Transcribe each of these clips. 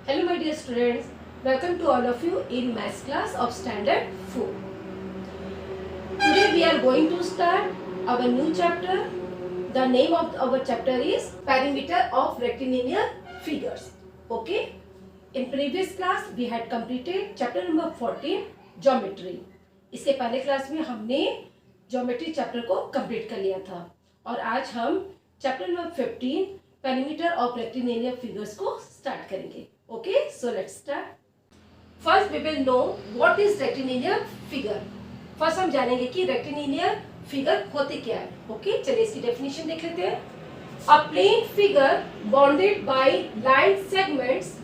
Hello my dear students, welcome to all of you in maths class of standard 4. Today we are going to start our new chapter. The name of our chapter is Perimeter of Rectilinear Figures. Okay. In previous class we had completed chapter number 14 Geometry. इसके पहले class में हमने Geometry chapter को complete कर लिया था और आज हम chapter number 15 Perimeter of Rectilinear Figures को स्टार्ट करेंगे. Okay, so let's start. First we will know what is rectilinear figure. First हम जानेंगे कि rectilinear figure होते क्या है. Okay, चलिए इसकी definition देख लेते हैं. A plane figure bounded by line segments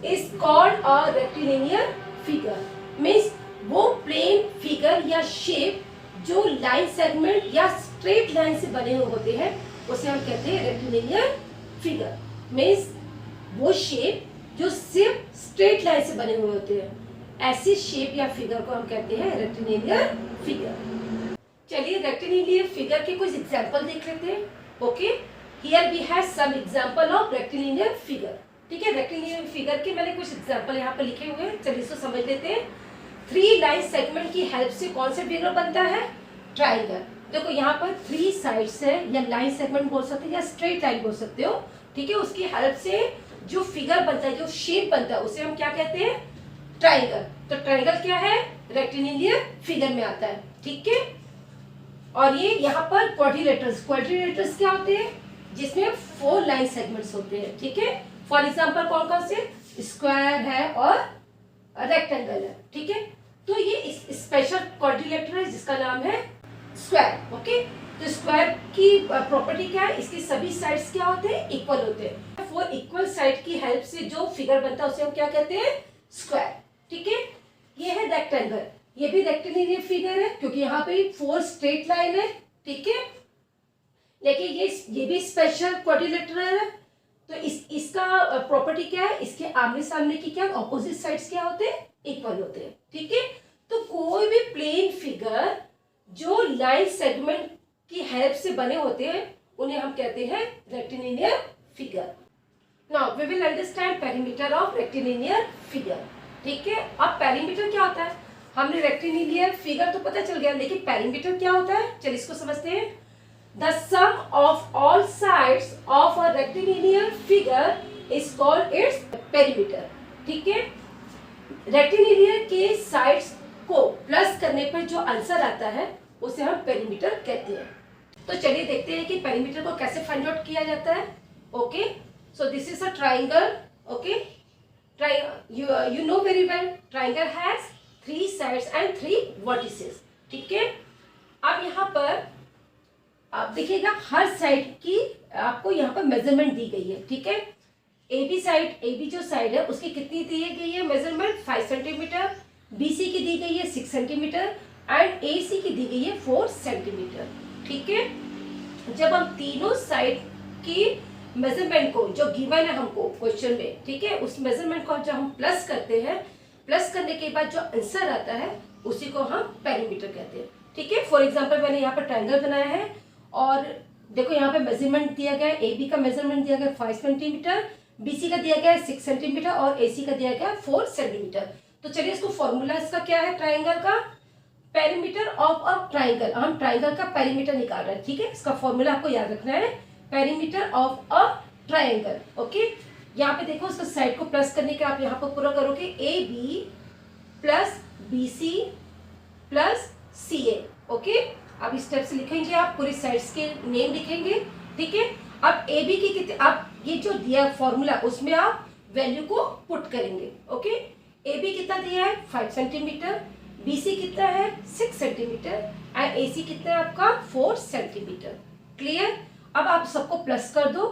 is called a rectilinear figure. Means वो plane figure या shape जो line segment या straight line से बने हुए होते हैं उसे हम कहते हैं rectilinear figure. Means वो shape जो सिर्फ स्ट्रेट लाइन से बने हुए होते हैं ऐसी शेप या फिगर को हम कहते हैं रेक्टिलिनियर फिगर. चलिए रेक्टिलिनियर फिगर के कुछ एग्जांपल देख लेते हैं. Okay, here we have some example of rectilinear figure. ठीक है, रेक्टिलिनियर फिगर के मैंने कुछ एग्जांपल यहाँ पर लिखे हुए हैं. चलिए इसको समझ लेते हैं. 3 लाइन सेगमेंट की हेल्प से कौन सा फिगर बनता है? ट्राइंगल. देखो यहाँ पर 3 साइड्स है या लाइन सेगमेंट बोल सकते हो या स्ट्रेट लाइन बोल सकते हो. ठीक है, उसकी हेल्प से जो फिगर बनता है, जो शेप बनता है उसे हम क्या कहते हैं? ट्राइंगल. तो ट्राइंगल क्या है? रेक्टिलिनियर फिगर में आता है. ठीक है, और ये यहाँ पर क्वाड्रिलेटरल्स. क्वाड्रिलेटरल्स क्या होते हैं? जिसमें 4 लाइन सेगमेंट्स होते हैं. ठीक है, फॉर एग्जांपल कौन कौन से? स्क्वायर है और रेक्टेंगल है. ठीक है, तो ये स्पेशल क्वाड्रिलेटर है जिसका नाम है स्क्वायर. ओके, तो स्क्वायर की प्रॉपर्टी क्या है? इसकी सभी साइड्स क्या होते हैं? इक्वल होते हैं. 4 इक्वल साइड की हेल्प से जो फिगर बनता है उसे हम क्या कहते हैं? स्क्वायर. ठीक है, ये है रेक्टेंगल. ये भी रेक्टिलिनियर फिगर है क्योंकि यहाँ पे 4 स्ट्रेट लाइन है. ठीक है, लेकिन ये भी स्पेशल क्वाड्रिलेटरल है. तो इसका प्रॉपर्टी क्या है? इसके आमने सामने की क्या ऑपोजिट साइड्स क्या होते हैं? इक्वल होते हैं. ठीक है, तो कोई भी प्लेन फिगर जो लाइन सेगमेंट की हेल्प से बने होते हैं उन्हें हम कहते हैं rectilinear figure. Now we will understand perimeter of rectilinear figure. ठीक है, अब पेरीमीटर क्या होता है? हमने रेक्टिलिनियर फिगर तो पता चल गया, लेकिन पेरीमीटर क्या होता है? चलिए इसको समझते हैं. The sum of all sides of a rectilinear figure is called its perimeter. ठीक है, रेक्टिलिनियर के साइड्स को प्लस करने पर जो आंसर आता है उसे हम पेरीमीटर कहते हैं. तो चलिए देखते हैं कि पेरीमीटर को कैसे फाइंड आउट किया जाता है. Okay, so this is a triangle. Okay, you know very well triangle has 3 sides and 3 vertices. ठीक है, अब यहाँ पर आप देखिएगा हर साइड की आपको यहाँ पर मेजरमेंट दी गई है. ठीक है, AB जो साइड है उसकी कितनी दी गई है मेजरमेंट? 5 सेंटीमीटर. BC की दी गई है 6 सेंटीमीटर एंड AC की दी गई है 4 सेंटीमीटर. ठीक है, जब हम तीनों साइड की मेजरमेंट को जो गिवन है हमको क्वेश्चन में, ठीक है, उस मेजरमेंट को जब हम प्लस करते हैं, प्लस करने के बाद जो आंसर आता है उसी को हम पेरीमीटर कहते हैं. ठीक है, फॉर एग्जांपल मैंने यहाँ पर ट्रायंगल बनाया है और देखो यहाँ पे मेजरमेंट दिया गया है. AB का मेजरमेंट दिया गया 5 सेंटीमीटर, BC का दिया गया है 6 सेंटीमीटर और AC का दिया गया है 4 सेंटीमीटर. तो चलिए इसको फॉर्मूला इसका क्या है? ट्राइंगल का पेरीमीटर ऑफ अ ट्राइंगल. हम ट्राइंगल का पेरीमीटर निकाल रहे हैं. ठीक है, इसका फॉर्मूला आपको याद रखना है, perimeter of a triangle. Okay, यहाँ पे देखो उसका साइड को प्लस करने के आप यहाँ पर पूरा करोगे AB plus BC plus CA. Okay, अब इस टाइप से लिखेंगे आप, पूरी साइड्स के नेम लिखेंगे. ठीक है, अब AB की कितने, अब ये जो दिया फॉर्मूला उसमें आप वैल्यू को पुट करेंगे. ओके, AB कितना दिया है? 5 सेंटीमीटर. BC कितना है? 6 सेंटीमीटर एंड AC कितना है आपका? 4 सेंटीमीटर. क्लियर? अब आप सबको प्लस कर दो.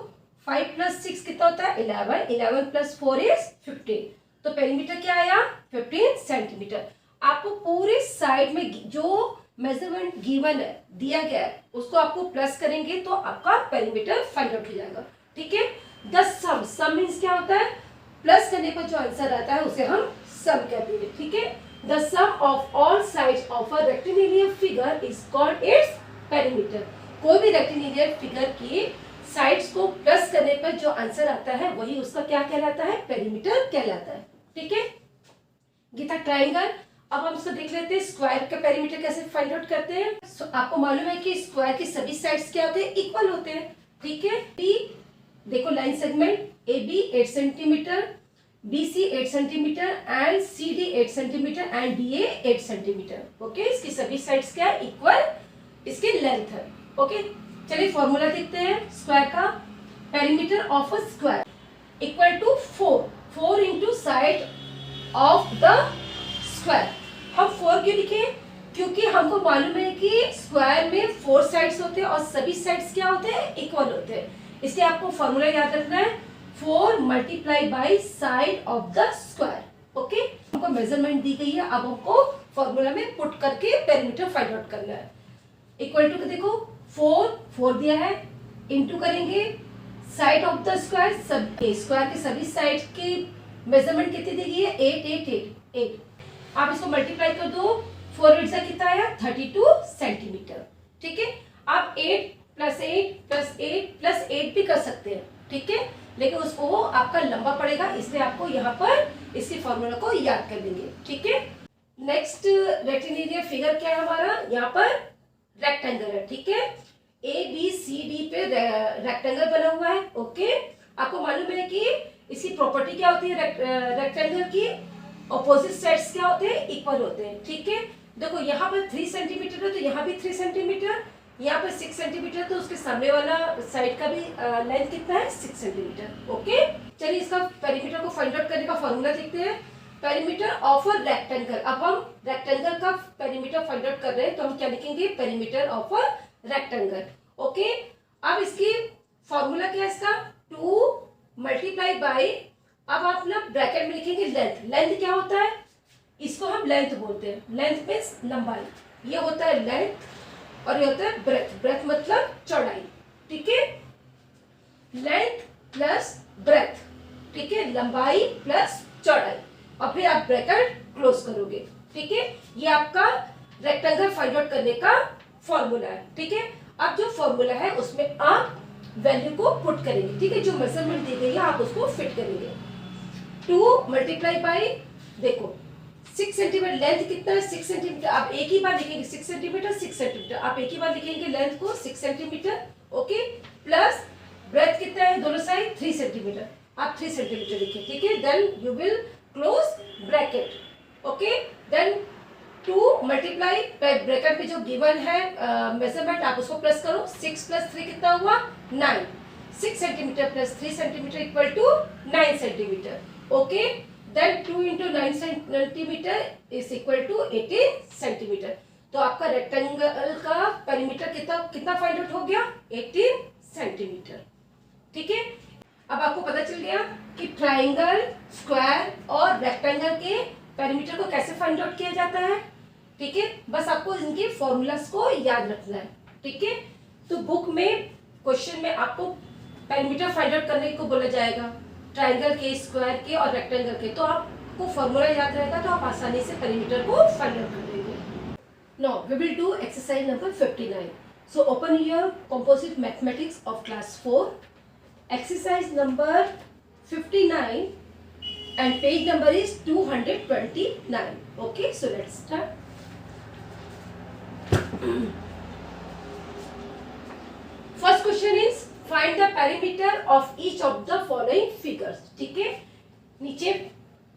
5 प्लस 6 कितना होता है? 11. 11 प्लस 4 इज 15. तो पेरीमीटर क्या आया? 15 सेंटीमीटर. आपको पूरे साइड में जो मेजरमेंट गिवन है, दिया गया है, उसको आपको प्लस करेंगे तो आपका पेरीमीटर फाइंड आउट हो जाएगा. ठीक है, द सम मीन्स क्या होता है? प्लस करने पर जो आंसर आता है उसे हम सम कहते हैं. ठीक है, the sum of all sides of a rectilinear figure is called its perimeter. कोई भी रेक्टिलिनियर फिगर की साइड्स को प्लस करने पर जो आंसर आता है वही उसका क्या कहलाता है, पेरीमीटर कहलाता है। ठीक है, ये था ट्राइंगल। अब हम इसको देख लेते हैं स्क्वायर का पेरीमीटर कैसे फाइंड आउट करते हैं। आपको मालूम है कि स्क्वायर की सभी साइड्स क्या होते हैं, इक्वल होते हैं। ठीक है, बी देखो line segment A B 8 centimetre, B C 8 centimetre and C D 8 centimetre and D A 8 centimetre. Okay, इसकी सभी साइड्स क्या है, इक्वल इसकी लेंथ है। ओके, चलिए फॉर्मूला देखते हैं स्क्वायर का। Perimeter of a square equal to 4 into side of the square. हम 4 क्यों लिखे, क्योंकि हमको मालूम है कि स्क्वायर में 4 साइड्स होते हैं और सभी साइड्स क्या होते हैं, इक्वल होते हैं। इसलिए आपको फॉर्मूला याद रखना है 4 multiply by side of the square. Okay, हमको मेजरमेंट दी गई है, अब हमको फॉर्मूला में पुट करके पेरीमीटर फाइंड आउट करना है। इक्वल टू देखो 4 दिया है, इंटू करेंगे साइड ऑफ द स्क्वायर, सब स्क्वायर के सभी साइड की मेजरमेंट कितनी दी गई है, 8। आप इसको मल्टीप्लाई कर दो, 4 8 से कितना आया 32 सेंटीमीटर। ठीक है, आप 8 प्लस 8 प्लस 8 प्लस 8 भी कर सकते हैं। ठीक है, लेकिन उसको आपका लंबा पड़ेगा, इसलिए आपको यहाँ पर इसकी फॉर्मूला को याद कर लेंगे। ठीक है, नेक्स्ट रेक्टेंगुलर फिगर क्या है हमारा, यहाँ पर रेक्टेंगल है। ठीक है, ए बी सी डी पे रेक्टेंगल बना हुआ है। ओके, आपको मालूम है कि इसकी प्रॉपर्टी क्या होती है, रेक्टेंगल की ऑपोजिट साइड्स क्या होते हैं, इक्वल होते हैं। ठीक है, देखो यहाँ पर 3 सेंटीमीटर है तो यहाँ भी 3 सेंटीमीटर, यहाँ पर 6 सेंटीमीटर तो उसके सामने वाला साइड का भी लेंथ कितना है, 6 सेंटीमीटर। ओके, चलिए इसका पेरीमीटर को फाइंड आउट करने का फॉर्मूला देखते हैं। पेरीमीटर ऑफ अ रेक्टेंगल, अब हम रेक्टेंगल का पेरीमीटर फाइंड आउट कर रहे हैं तो हम क्या लिखेंगे, perimeter of a rectangle. Okay, अब इसकी फॉर्मूला क्या है इसका, 2 मल्टीप्लाई बाई, अब आप ना ब्रैकेट में लिखेंगे लेंथ। लेंथ क्या होता है, इसको हम लेंथ बोलते हैं। लेंथ मीन्स लंबाई, ये होता है लेंथ और ये होता है ब्रेथ। ब्रेथ मतलब चौड़ाई। ठीक है, लेंथ प्लस ब्रेथ। ठीक है, लंबाई प्लस चौड़ाई, और फिर आप ब्रैकेट क्लोज करोगे। ठीक है, ये आपका रेक्टेंगल फाइंड आउट करने का फॉर्मूला है। ठीक है, अब जो फॉर्मूला है उसमें आप वैल्यू को पुट करेंगे। ठीक है, जो मेजरमेंट दी गई है आप उसको फिट करेंगे। 2 मल्टीप्लाई बाई, देखो 6 सेंटीमीटर, लेंथ कितना है 6 सेंटीमीटर, आप एक ही बार लिखेंगे 6 सेंटीमीटर 6 सेंटीमीटर, आप एक ही बार लिखेंगे लेंथ को 6 सेंटीमीटर। ओके, प्लस ब्रेथ कितना है दोनों साइड 3 सेंटीमीटर, आप 3 सेंटीमीटर लिखिए। ठीक है, then you will close bracket. Okay, then 2 multiply bracket में जो गिवन है मेजरमेंट आप उसको प्लस करो, 6 प्लस 3 कितना हुआ 9, 6 centimetre plus 3 centimetre equal to 9 centimetre. Okay, then 2 into 9 centimetre is equal to 18 centimetre. तो आपका रेक्टेंगल का पेरीमीटर कितना फाइंड आउट हो गया, 18 सेंटीमीटर। ठीक है, अब आपको पता चल गया कि ट्राइंगल, स्क्वायर और रेक्टेंगल के पेरीमीटर को कैसे फाइंड आउट किया जाता है। ठीक है, बस आपको इनके फॉर्मूलास को याद रखना है। ठीक है, तो बुक में क्वेश्चन में आपको पेरीमीटर फाइंड आउट करने को बोला जाएगा, ट्राइंगल के, स्क्वायर के और रेक्टेंगल के, तो आपको फॉर्मूला याद रहेगा तो आप आसानी से पेरीमीटर को फाइंड आउट कर लेंगे। Now we will do exercise number 59। So open your composite mathematics of class 4, exercise number 59 and page number is 229. Okay, so let's start. First question is find the perimeter of each of the following figures. ठीक है, नीचे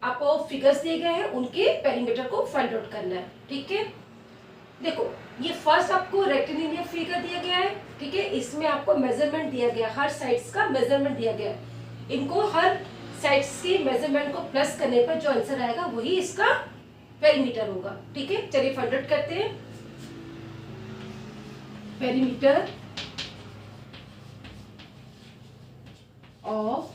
आपको figures दिए गए हैं, उनके perimeter को find out करना है। ठीक है, देखो ये फर्स्ट आपको रेक्टेंगुलर फिगर दिया गया है। ठीक है, इसमें आपको मेजरमेंट दिया गया, हर साइड्स का मेजरमेंट दिया गया है। इनको हर साइड्स की मेजरमेंट को प्लस करने पर जो आंसर आएगा वही इसका पेरीमीटर होगा। ठीक है, चलिए फाइंड आउट करते हैं। Perimeter of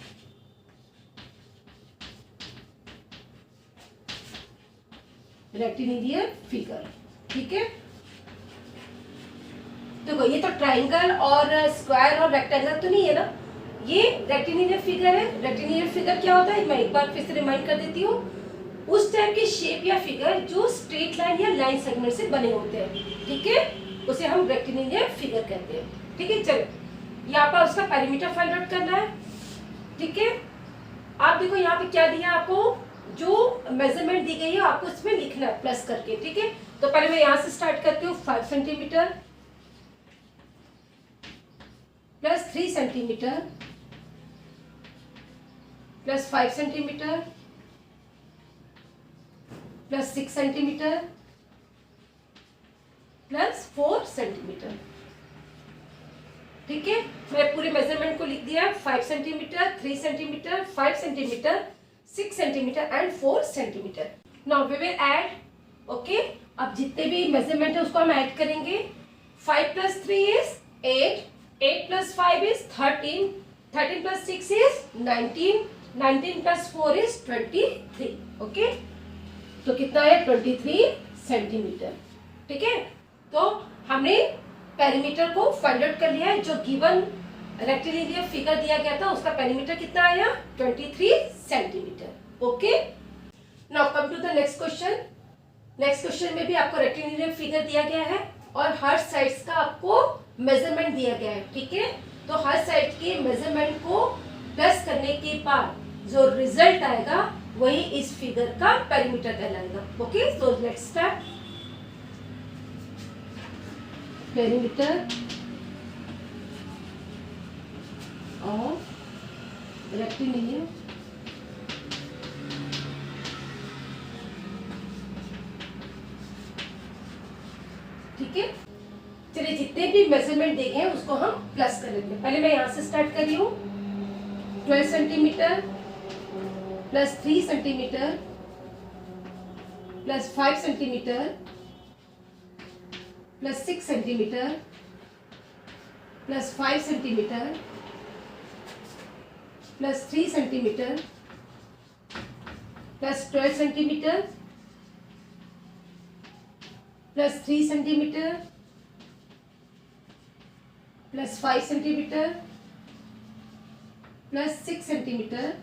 rectangular figure. ठीक है, देखो ये तो ट्राइंगल और स्क्वायर और रेक्टेंगल तो नहीं है ना, ये रेक्टेंगुलर फिगर है। रेक्टेंगुलर फिगर क्या होता है, मैं एक बार फिर से रिमाइंड कर देती हूँ, उस टाइप की शेप या फिगर जो स्ट्रेट लाइन या लाइन सेगमेंट से बने होते हैं। ठीक है, उसे हम रेक्टेंगुलर फिगर कहते हैं। ठीक है, चलो यहाँ पर उसका पेरीमीटर फाइंड आउट करना है, ठीक है। आप देखो यहाँ पे क्या दिया आपको, जो मेजरमेंट दी गई है आपको इसमें लिखना है प्लस करके, ठीक है। तो पहले मैं यहाँ से स्टार्ट करती हूँ, 5 centimetre plus 3 centimetre plus 5 centimetre plus 6 centimetre plus 4 centimetre, ठीक है। मैं पूरे मेजरमेंट को लिख दिया, 5 centimetre, 3 centimetre, 5 centimetre, 6 centimetre and 4 centimetre. Now we will add, okay. अब जितने भी मेजरमेंट है उसको हम ऐड करेंगे। 5 plus 3 is 8, 8 plus 5 is 13, 13 plus 6 is 19, 19 plus 4 is 23, okay. तो कितना है, 23 सेंटीमीटर, ठीक है। तो हमने पेरीमीटर को फाइंड आउट कर लिया है। जो गिवन रेक्टेलिनियर फिगर दिया गया था उसका पेरीमीटर कितना आया, 23 centimetre, okay. Now come to the next question. Next question में भी आपको रेक्टेलिनियर फिगर दिया गया है और हर साइड्स का आपको मेजरमेंट दिया गया है, ठीक है। तो हर साइड के मेजरमेंट को प्लस करने के बाद जो रिजल्ट आएगा वही इस फिगर का पेरीमीटर कहलाएगा, okay. So let's start. Perimeter of rectilinear ठीक है। चलिए जितने भी मेजरमेंट देंगे उसको हम प्लस कर लेते हैं। पहले मैं यहां से स्टार्ट कर रही हूँ, 12 centimetre plus 3 centimetre plus 5 centimetre plus 6 centimetre plus 5 centimetre plus 3 centimetre plus 12 centimetre plus 3 centimetre plus 5 centimetre plus 6 centimetre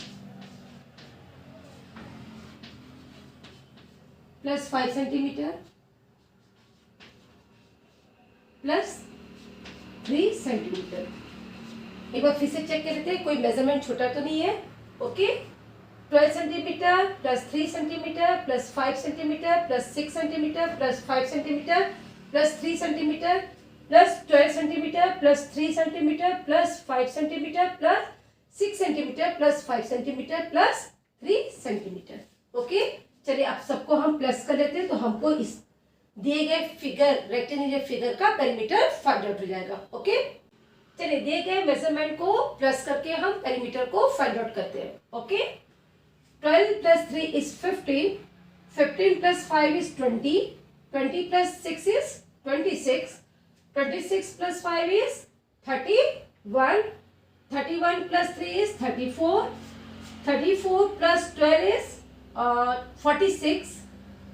plus 5 centimetre plus 3 centimetre. एक बार फिर से चेक कर लेते हैं, कोई मेजरमेंट छोटा तो नहीं है, okay. 12 centimetre plus 3 centimetre plus 5 centimetre plus 6 centimetre plus 5 centimetre plus 3 centimetre plus 12 centimetre plus 3 centimetre plus 5 centimetre plus 6 centimetre plus 5 centimetre plus 3 centimetre, okay. चलिए आप सबको हम प्लस कर लेते हैं तो हमको इस दिए गए फिगर रेक्टेलिनियर फिगर का पेरीमीटर फाइंड आउट हो जाएगा, ओके। चलिए दिए गए मेजरमेंट को प्लस करके हम पेरीमीटर को फाइंड आउट करते हैं, okay. 12 plus 3 is 15, 15 plus 5 is 20, 20 plus 6 is 26, 26 plus 5 is 31, 31 plus 3 is 34, 34 plus 12 is 46,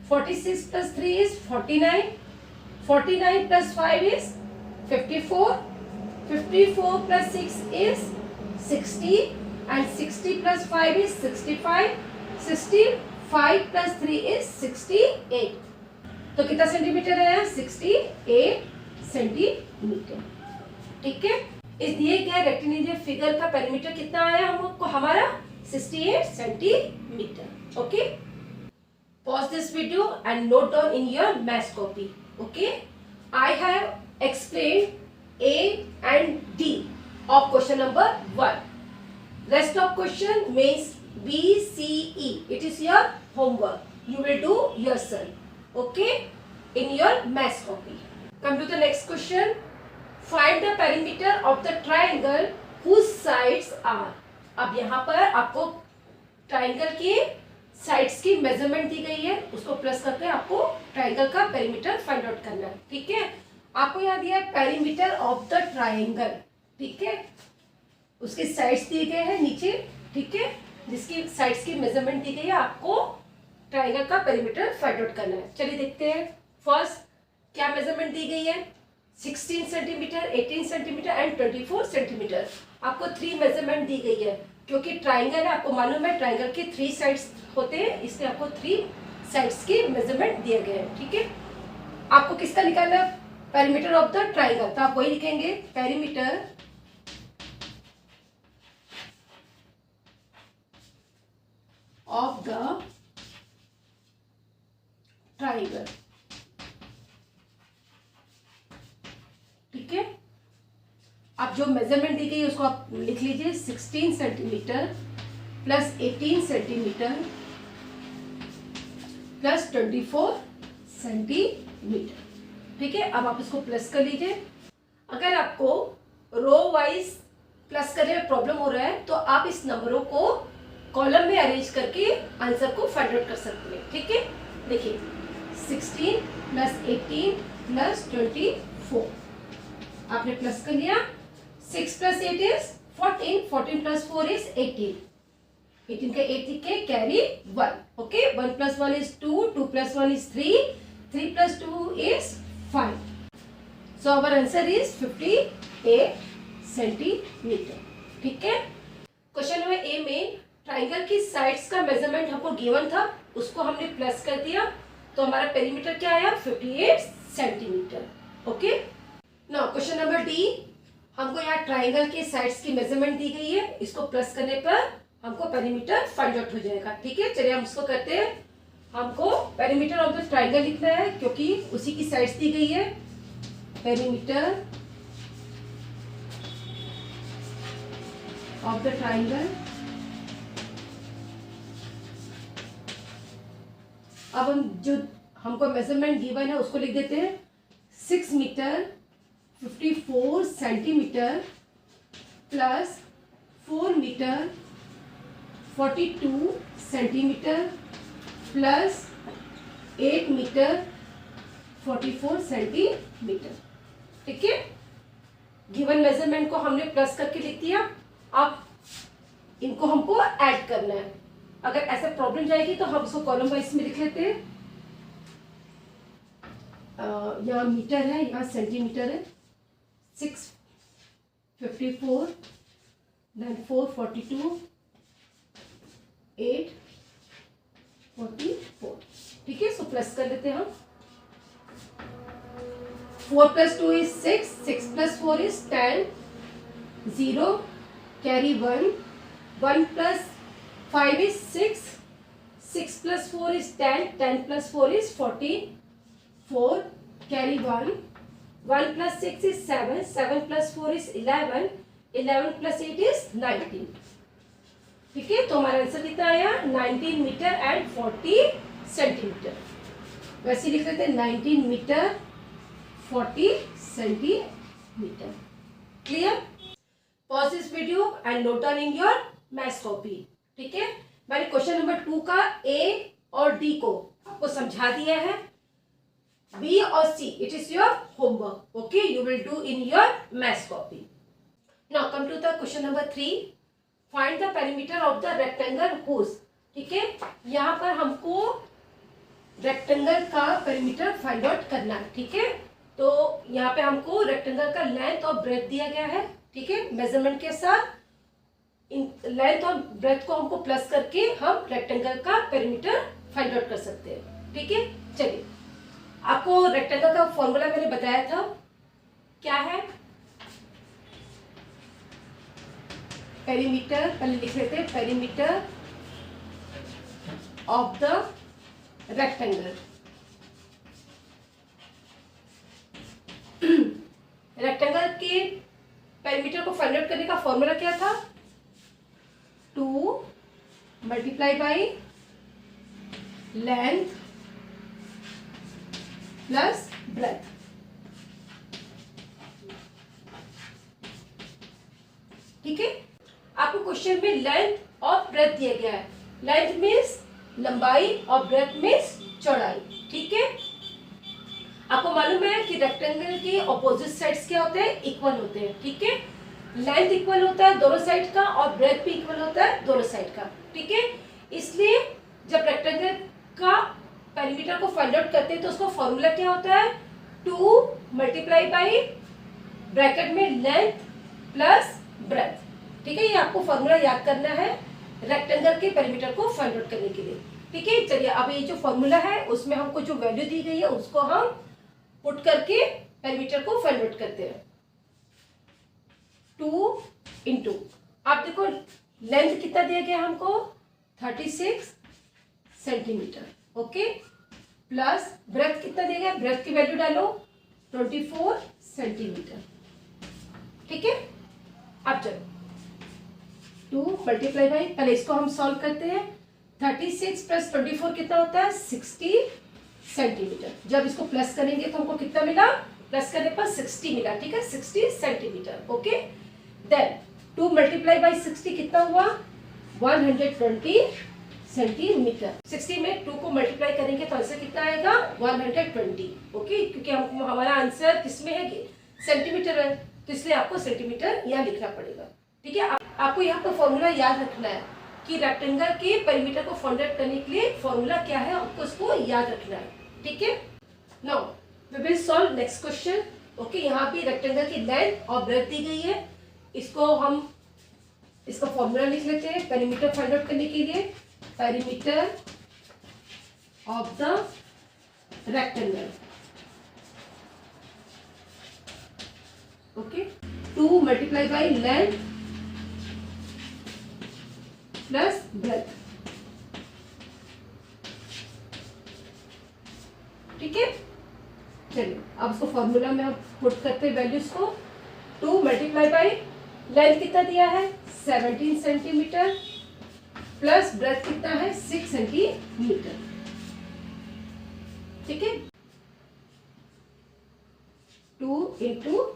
46 plus 3 is 49, 49 plus 5 is 54, 54 plus 6 is 60 and 60 plus 5 is 65, 65 plus 3 is 68। तो कितना सेंटीमीटर आया, 68 सेंटीमीटर, ठीक है। इस दिए गए रेक्टेलिनियर फिगर का पेरीमीटर कितना आया हमको, हमारा 68 centimetre, okay. Pause this video and note down in your math copy, okay. I have explained A and D of question number 1. Rest of question means B, C, E. It is your homework. You will do yourself, okay, in your math copy. Come to the next question. Find the perimeter of the triangle whose sides are. अब यहाँ पर आपको triangle की sides की measurement दी गई है, उसको plus करके आपको ट्राइंगल का पेरीमीटर फाइंड आउट करना है, ठीक है। आपको यहाँ दिया है पेरीमीटर ऑफ द ट्राइंगल, ठीक है। उसके साइड्स दिए गए हैं नीचे, ठीक है, जिसकी साइड्स की मेजरमेंट दी गई है, आपको ट्राइंगल का पेरीमीटर फाइंड आउट करना है। चलिए देखते हैं। फर्स्ट क्या मेजरमेंट दी गई है, 16 सेंटीमीटर, 18 सेंटीमीटर एंड 24 सेंटीमीटर। आपको 3 मेजरमेंट दी गई है, क्योंकि ट्राइंगल है, आपको मालूम है ट्राइंगल के 3 साइड्स होते हैं, इसलिए आपको 3 साइड्स की मेजरमेंट दिए गए हैं, ठीक है। आपको किसका निकालना है, पेरीमीटर ऑफ द ट्राइंगल, तो आप वही लिखेंगे पेरीमीटर जो मेजरमेंट दी गई है उसको आप लिख लीजिए 16 centimetre plus 18 centimetre plus 24 centimetre. ठीक है, अब आप इसको प्लस कर लीजिए। अगर आपको रो वाइज प्लस करने में प्रॉब्लम हो रहा है तो आप इस नंबरों को कॉलम में अरेंज करके आंसर को फाइंड आउट कर सकते हैं। ठीक है, देखिए 16 प्लस 18 प्लस 24 आपने प्लस कर लिया। 6 प्लस 8 इज 14, 14 प्लस 4 इज 18, 18 का 8 लिख के carry 1। Okay, 1 plus 1 is 2, 2 plus 1 is 3, 3 plus 2 is 5। So our answer is 58 centimetre. ठीक है, क्वेश्चन नंबर ए में ट्राइंगल की साइड्स का मेजरमेंट हमको गिवन था, उसको हमने प्लस कर दिया तो हमारा पेरीमीटर क्या आया 58 centimetre. Okay, now question number D, हमको यहाँ ट्राइंगल के साइड्स की मेजरमेंट दी गई है, इसको प्लस करने पर हमको पेरीमीटर फाइंड आउट हो जाएगा। ठीक है, चलिए हम इसको करते हैं। हमको पेरीमीटर ऑफ द ट्राइंगल लिखना है क्योंकि उसी की साइड्स दी गई है। पेरीमीटर ऑफ द ट्राइंगल, अब हम जो हमको मेजरमेंट गिवन है उसको लिख देते हैं 6 metre 54 centimetre plus 4 metre 42 centimetre plus 8 metre 44 centimetre. ठीक है, गिवन मेजरमेंट को हमने प्लस करके लिख दिया। अब इनको हमको ऐड करना है। अगर ऐसा प्रॉब्लम जाएगी तो हम उसको कॉलम वाइज में लिख लेते हैं। यहाँ मीटर है, यहाँ सेंटीमीटर है। 6 54 then 4 42 8 44। ठीक है, सो प्लस कर लेते हैं हम। 4 plus 2 is 6, 6 plus 4 is 10, 0 carry 1, 1 plus 5 is 6, 6 plus 4 is 10, 10 plus 4 is 14, 4 carry 1, 1 plus 6 is 7, 7 plus 4 is 11, 11 plus 8 is 19। ठीक है, तो हमारा आंसर कितना आया 19 मीटर एंड 40 सेंटीमीटर। वैसे लिख लेते हैं 19 metre 40 centimetre. Clear? Pause this video and note down in your maths copy. ठीक है, मैंने क्वेश्चन नंबर 2 का ए और डी को आपको समझा दिया है। बी और C it is your homework. Okay, you will do in your maths copy. Now come to the question number 3, find the perimeter of the rectangle whose. ठीक है, यहाँ पर हमको रेक्टेंगल का पेरीमीटर फाइंड आउट करना है। ठीक है, तो यहाँ पे हमको रेक्टेंगल का लेंथ और ब्रेथ दिया गया है। ठीक है, मेजरमेंट के साथ इन लेंथ और ब्रेथ को हमको प्लस करके हम रेक्टेंगल का पेरीमीटर फाइंड आउट कर सकते हैं। ठीक है, चलिए आपको रेक्टेंगल का फॉर्मूला मैंने बताया था, क्या है? पेरीमीटर, पहले लिख लेते हैं perimeter of the rectangle. Rectangle के पेरीमीटर को फाइंड आउट करने का फॉर्मूला क्या था? 2 multiply by length plus breadth. ठीक है, आपको क्वेश्चन में लेंथ और ब्रेथ दिया गया है। लेंथ मीन्स लंबाई और ब्रेथ मीन्स चौड़ाई। ठीक है, आपको मालूम है कि रेक्टेंगल के ऑपोजिट साइड्स क्या होते हैं? इक्वल होते हैं। ठीक है, लेंथ इक्वल होता है दोनों साइड का और ब्रेथ भी इक्वल होता है दोनों साइड का। ठीक है, इसलिए जब रेक्टेंगल का पेरीमीटर को फाइंड आउट करते हैं तो उसका फॉर्मूला क्या होता है? 2 मल्टीप्लाई बाई ब्रैकेट में लेंथ प्लस ब्रेथ। ठीक है, ये आपको फॉर्मूला याद करना है रेक्टेंगल के पेरीमीटर को फाइंड आउट करने के लिए। ठीक है, चलिए अब ये जो फॉर्मूला है उसमें हमको जो वैल्यू दी गई है उसको हम पुट करके पेरीमीटर को फाइंड आउट करते हैं। 2 इंटू, आप देखो लेंथ कितना दिया गया हमको? 36 सेंटीमीटर। ओके, प्लस ब्रेथ कितना दिया गया? ब्रेथ की वैल्यू डालो 24 सेंटीमीटर। ठीक है, अब चलो 2 मल्टीप्लाई बाई, पहले इसको हम सॉल्व करते हैं। 36 प्लस 24 कितना होता है 60 सेंटीमीटर। जब इसको प्लस करेंगे तो हमको कितना मिला, प्लस करने पर 60 मिला, ठीक है 60 centimetre. Okay, then 2 multiply by 60 कितना हुआ 120 सेंटीमीटर। 60 में 2 को मल्टीप्लाई करेंगे तो आंसर कितना आएगा 120। ओके, क्योंकि हम हमारा आंसर किसमें है सेंटीमीटर है, तो इसलिए आपको सेंटीमीटर यहाँ लिखना पड़ेगा। ठीक है, आपको यहाँ पर फॉर्मूला याद रखना है कि रेक्टेंगल के पेरीमीटर को फाइंड आउट करने के लिए फॉर्मूला क्या है, आपको उसको याद रखना है। ठीक है, now we will solve next question. Okay, यहाँ भी रेक्टेंगल की लेंथ और ब्रेड्थ दी गई है, इसको हम इसका फॉर्मूला लिख लेते हैं पेरीमीटर फाइंड आउट करने के लिए। Perimeter of the rectangle, okay, 2 multiply by length plus breadth. ठीक है, चलिए अब इसको फॉर्मूला में हम पुट करते हैं वैल्यूज को। 2 मल्टीप्लाई बाई लेंथ कितना दिया है 17 सेंटीमीटर प्लस ब्रेड्थ कितना है 6 सेंटीमीटर। ठीक है, 2 इंटू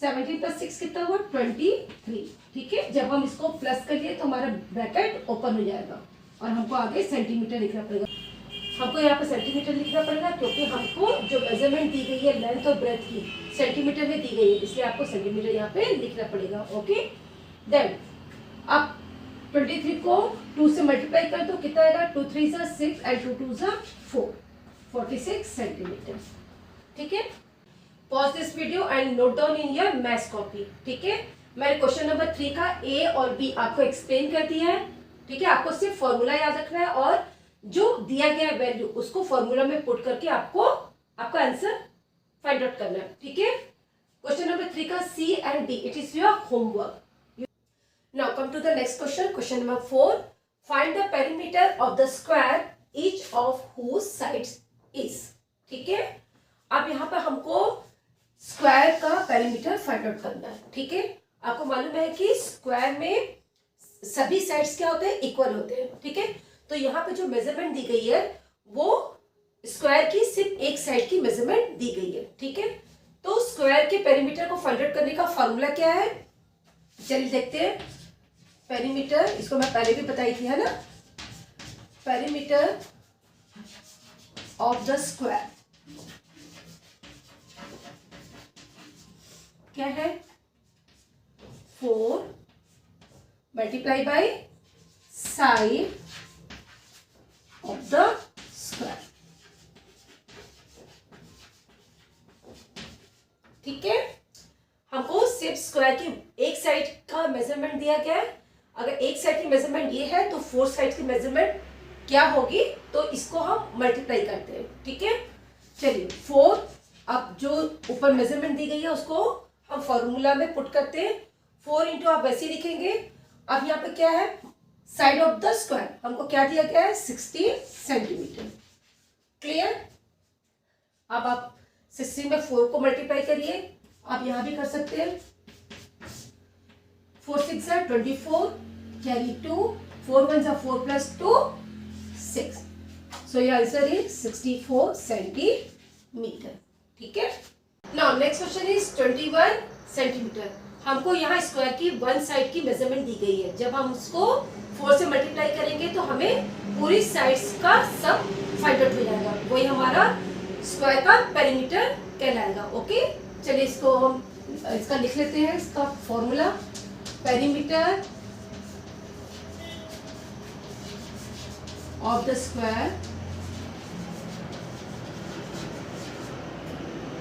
17 प्लस 6 कितना हुआ 23। ठीक है, जब हम इसको प्लस कर लिए तो हमारा ब्रैकेट ओपन हो जाएगा और हमको आगे सेंटीमीटर लिखना पड़ेगा। हमको यहाँ पे सेंटीमीटर लिखना पड़ेगा क्योंकि हमको जो मेजरमेंट दी गई है लेंथ और ब्रेड्थ की सेंटीमीटर में दी गई है, इसलिए आपको सेंटीमीटर यहाँ पे लिखना पड़ेगा। ओके, देन आप 23 को 2 से मल्टीप्लाई कर दो, कितना आएगा 2 3 सा 6 एंड 2 2 सा 4, 46 सेंटीमीटर। ठीक है, pause this video and note down in your maths copy. ठीक है, मैंने क्वेश्चन नंबर 3 का ए और बी आपको एक्सप्लेन कर दिया है। ठीक है, आपको सिर्फ फॉर्मूला याद रखना है और जो दिया गया वैल्यू उसको फॉर्मूला में पुट करके आपको आपका आंसर फाइंड आउट करना है। ठीक है, क्वेश्चन नंबर 3 का C and D it is your homework. Now come to the next question, question number 4, find the perimeter of the square each of whose sides is. ठीक है, अब यहाँ पर हमको स्क्वायर का पेरीमीटर फाइंड आउट करना है। ठीक है, आपको मालूम है कि स्क्वायर में सभी साइड्स क्या होते हैं इक्वल होते हैं। ठीक है, तो यहाँ पे जो मेजरमेंट दी गई है वो स्क्वायर की सिर्फ एक साइड की मेजरमेंट दी गई है। ठीक है, तो स्क्वायर के पेरीमीटर को फाइंड आउट करने का फॉर्मूला क्या है, चलिए देखते हैं। पेरीमीटर, इसको मैं पहले भी बताई थी है ना, पेरीमीटर ऑफ द स्क्वायर क्या है 4 multiply by side of the square. ठीक है, हमको सिर्फ स्क्वायर की एक साइड का मेजरमेंट दिया गया है। अगर एक साइड की मेजरमेंट ये है तो 4 साइड की मेजरमेंट क्या होगी, तो इसको हम मल्टीप्लाई करते हैं। ठीक है, चलिए 4, अब जो ऊपर मेजरमेंट दी गई है उसको हम फॉर्मूला में पुट करते हैं। 4 इंटू आप वैसे ही लिखेंगे। अब यहाँ पे क्या है साइड ऑफ द स्क्वायर, हमको क्या दिया गया है 60 सेंटीमीटर। क्लियर, अब आप 60 में 4 को मल्टीप्लाई करिए, आप यहां भी कर सकते हैं। 4 6 are 24, carry 2, 4 1 are 4 plus 2 6, so your answer is 64 centimetre. ठीक है, now next question is 21 centimetre. हमको यहाँ स्क्वायर की वन साइड की मेजरमेंट दी गई है, जब हम उसको 4 से मल्टीप्लाई करेंगे तो हमें पूरी साइड्स का सब फाइंड आउट हो जाएगा, वही हमारा स्क्वायर का पेरीमीटर कहलाएगा। ओके, चलिए इसको हम इसका लिख लेते हैं, इसका formula perimeter of the square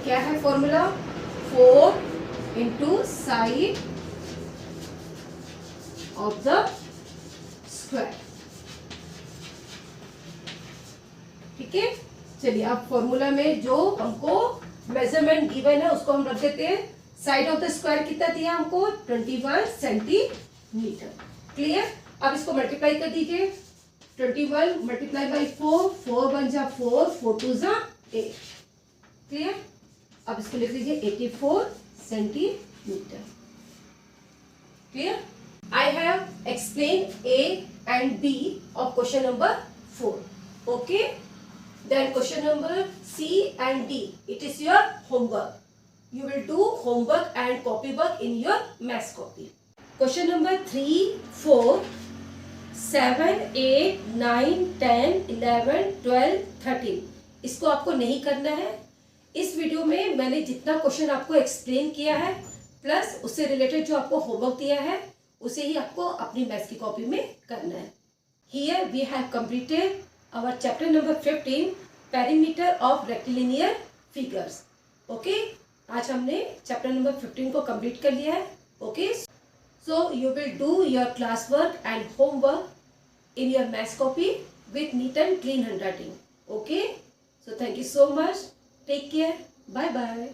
क्या है formula 4 into side of the square. ठीक है, चलिए अब फॉर्मूला में जो हमको मेजरमेंट गिवन है उसको हम रख देते हैं। साइड ऑफ द स्क्वायर कितना दिया हमको 21 सेंटीमीटर। क्लियर, अब इसको मल्टीप्लाई कर दीजिए। 21 मल्टीप्लाई बाई 4, 4 1 जा 4, 4 2 जा 8। क्लियर, अब इसको लिख लीजिए 84 centimetre. Clear? I have explained A and B of question number 4. Okay? Then question number C and D. It is your homework. You will do homework and copy work in your maths copy. Question number 3, 4, 7, 8, 9, 10, 11, 12, 13. इसको आपको नहीं करना है. इस video में मैंने जितना question आपको एक्सप्लेन किया है प्लस उससे रिलेटेड जो आपको होमवर्क दिया है उसे ही आपको अपनी मैथ्स की कॉपी में करना है. Here we have completed our chapter number 15 perimeter of rectilinear figures. Okay, आज हमने चैप्टर नंबर 15 को कंप्लीट कर लिया है. Okay, so you will do your class work and homework in your maths copy with neat and clean handwriting. Okay, so thank you so much. Take care. Bye bye.